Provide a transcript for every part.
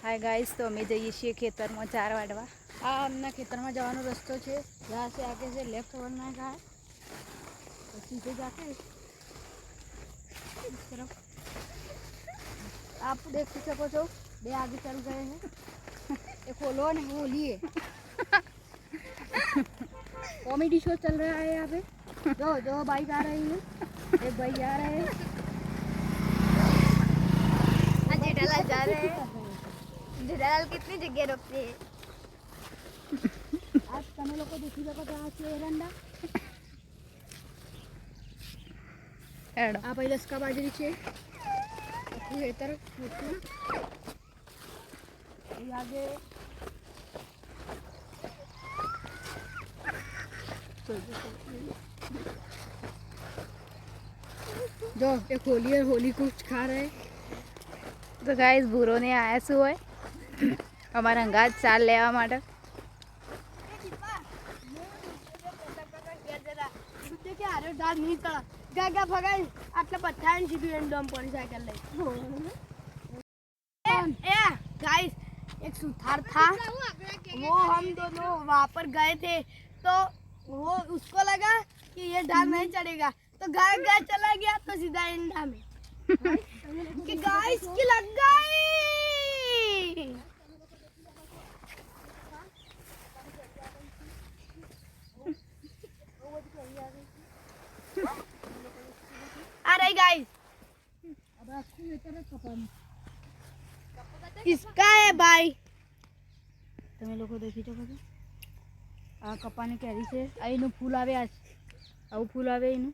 Hi guys, तो अमे जઈએ છીએ ખેતરમાં ચાર વાડવા। આ અમના ખેતરમાં જવાનો રસ્તો છે। यहाँ से आगे से लेफ्ट वળना का है तो सीधे जाके इस तरफ आप देख सको तो बे आगे चल गए हैं। ये खोलो ने बोलिए कॉमेडी शो चल रहा है यहाँ पे। दो बाइक आ रही है, एक भाई जा रहे हैं, जेठालाल जा रहे हैं। जेठालाल कितनी जगह रोकते हैं। आज તમે લોકો દેખી શકો તો આ છે એરંડા। એડો આ ભાઈ લસકા બાજરી છે ખેતર મોટું। ये आगे जो एक होली है, होली कुछ खा रहे हैं। તો ગાઈસ ભૂરો ને આયા શું હોય અમારા અંગાત ચાલ લેવા માટે। દાળ નહીં તળા ગાગા ભગાઈ આટલા પથ્થાને સીધું એમ દમ પડી સાયકલ લઈ। ए गाइस, एक सुथार था, वो हम दोनों वहाँ पर गए थे तो वो उसको लगा कि ये डाल नहीं चढ़ेगा तो गाय चला गया तो सीधा इंडा में कि गाइस की लग गई। आ रही गाइस, इसका है भाई। તમે લોકો દેખી શકો છો આ કપાની કેરી છે। આ એનું ફૂલ આવે, આવું ફૂલ આવે એનું।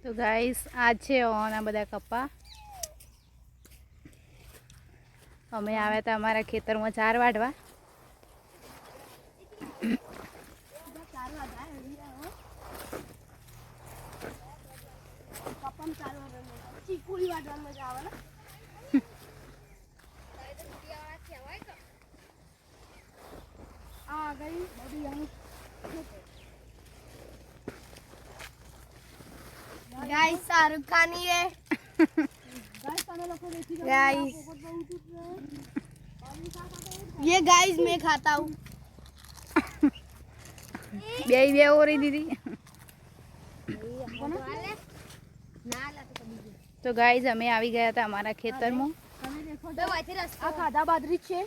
તો ગાઈસ આ છે ઓના બધા કપા। અમે આવ્યા હતા અમારા ખેતરમાં ચાર વાડવા। ચીકુડી વાટવામાં મજા આવે ને। आ गई बड़ी यहाँ गाइस, शाहरुख खान ही है। गाइस ये गाइस मैं खाता हूँ। બે હો રહી દીદી। તો ગાઈસ અમે આવી ગયા હતા અમારા ખેતરમાં। आ खादा बाजरी छे।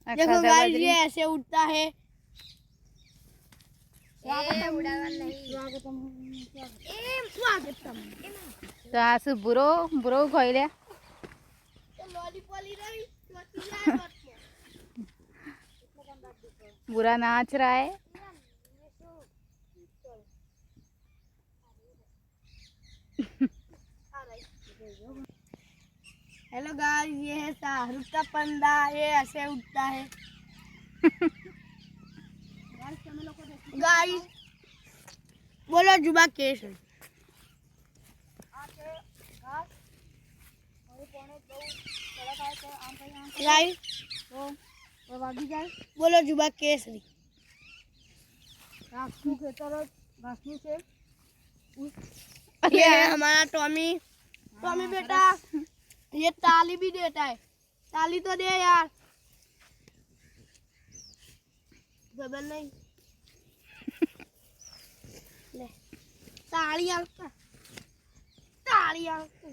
આ देखो ખાધા गाइस, બાજરી। ये ऐसे उड़ता है। તો આ શું ભૂરો ભૂરો ખોઈ લે। बुरा नाच रहा है। हेलो गाइस, ये है शाहरुख का पंडा, ये ऐसे उठता है। गाइस बोलो जुबा केस है। गाइस बोलो जुबा केसरी। ये है हमारा टॉमी। टॉमी बेटा, ये ताली भी देता है। ताली तो दे यार। बबल नहीं ले ताली आता, ताली आता।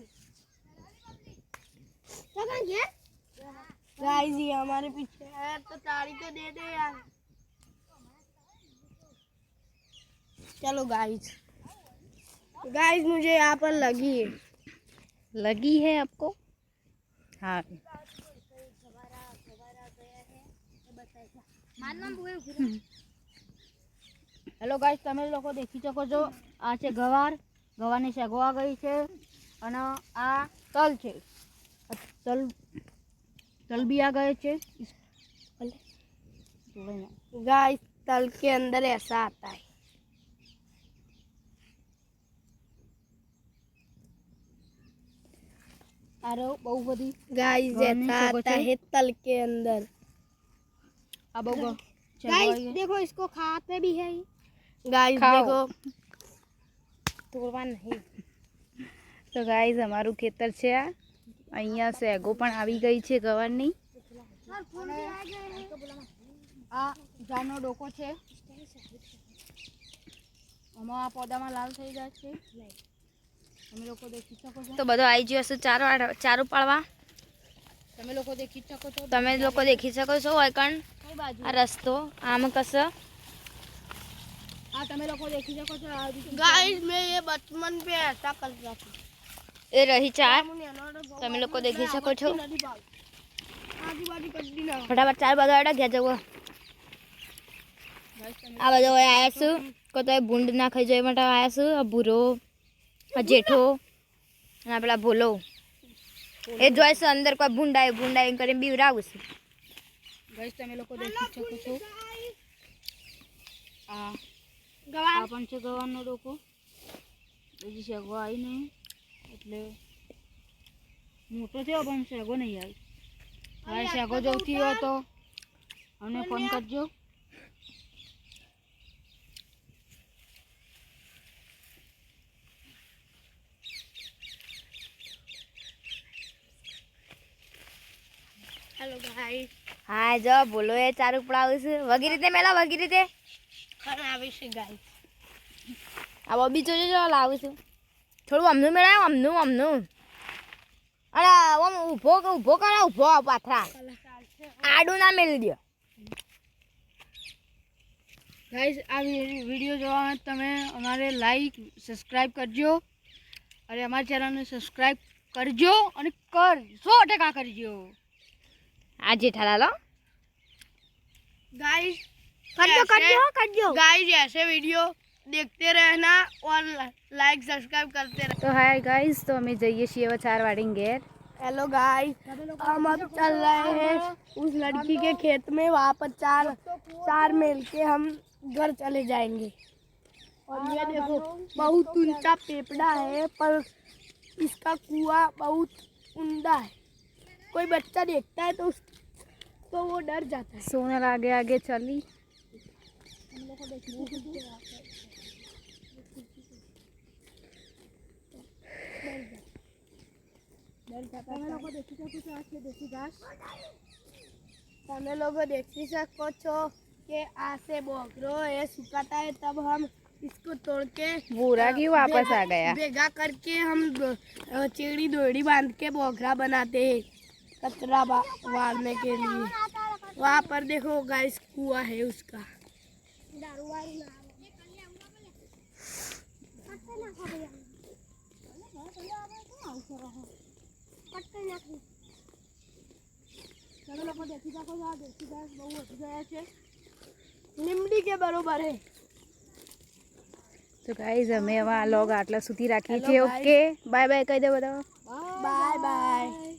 गाइस ये हमारे पीछे है तो ताली तो दे दे यार। चलो गाइस, गाइस मुझे यहाँ पर लगी है। लगी है आपको? हाँ। हेलो गाइस, તમે લોકો દેખી શકો છો આ છે ગવાર। ગવારની સેગવા ગઈ છે અને આ તલ છે। તલ तल भी आ गए थे। गाइस तल के अंदर ऐसा आता है। अरे बहु बड़ी गाइस ऐसा आता है तल के अंदर। अब गाइस देखो, इसको खाते भी है। गाइस देखो, तोड़वा नहीं। तो गाइस हमारू खेतर છે આ। અહીંયા સેગો પણ આવી ગઈ છે ગવારની. આ ઝાડનો ડોકો છે, આમાં આ પોદામાં લાલ થઈ જાય છે. તમે લોકો દેખી શકો છો. તો બધો આવી ગયો હશે ચારો પાડવા. તમે લોકો દેખી શકો છો. તમે લોકો દેખી શકો છો ઓયકણ કઈ બાજુ? આ રસ્તો આમ કસ हाँ તમે લોકો દેખી શકો છો. गाइस मैं ये बचपन पे ऐसा करता था. એ રહી ચાર. તમે લોકો દેખી શકો છો. આજુબાજુ કદી ના ફટાફટ ચાર બધા આડા ગયા જવો. આ બધા આયા છું કો તો ભૂંડ ના ખાઈ જાય માટે આયા છું. આ ભૂરો, આ જેઠો અને પેલા ભોલો એ જોઈ છે અંદર કોઈ ભૂંડાઈ કરીને બીવરાવું છું. गाइस તમે લોકો દેખી શકો છો. આ આ પણ છે ગવાનો ડોકો. બીજી શેગો આવી નહીં એટલે મોટો થયો પણ શેગો નહીં આવી. હવે શેગો જોઈતી હોય તો અમને ફોન કરજો. Hello guys. હા જો ભોલો એ ચાર ઉપડાવું છું. વગી રીતે મેલા વગી રીતે ખાના આવે છે ગાઈસ. આ બબી જોજો લાવું છું. થોડું અમનું મેળાવ અમનું અરે આમ ઊભો કરો ઊભો પાથરા આડું ના મેળી દો. ગાઈસ આ વિડીયો જોવા માટે તમે અમારે લાઈક સબસ્ક્રાઇબ કરજો અને અમારા ચેનલને સબસ્ક્રાઇબ કરજો અને 100% કરજો. આ જેઠાલાલ गाइस કરજો गाइस ऐसे वीडियो देखते रहना और लाइक सब्सक्राइब करते रहना. તો હાય ગાઈઝ, તો અમે જઈએ છીએ હવે ચારવાડીને ઘેર. हेलो गाइस, हम अब चल रहे हैं उस लड़की के खेत में. वहाँ पर चार मिल के हम घर चले जाएंगे. और ये देखो बहुत ऊंचा पेपड़ा है पर इसका कुआं बहुत ऊंचा है. कोई बच्चा देखता है तो वो डर जाता है. सोनल आगे आगे चली. તમે લોકો દેખી શકો છો કે આ से बोगरो ये सुखाता है तब हम इसको तोड़ के बूरा क्यों वापस आ गया? भेगा करके हम चेड़ी दोड़ी बांध के बोगरा बनाते हैं कचरा वारने के लिए. वहाँ पर देखो गाइस कुआं है उसका. લીમડી કે બરોબર હે. તો ગાઈઝ અમે હવે આ લોગ આટલા સુધી રાખીએ છીએ. ઓકે બાય બાય કહી દો બધા. Bye bye.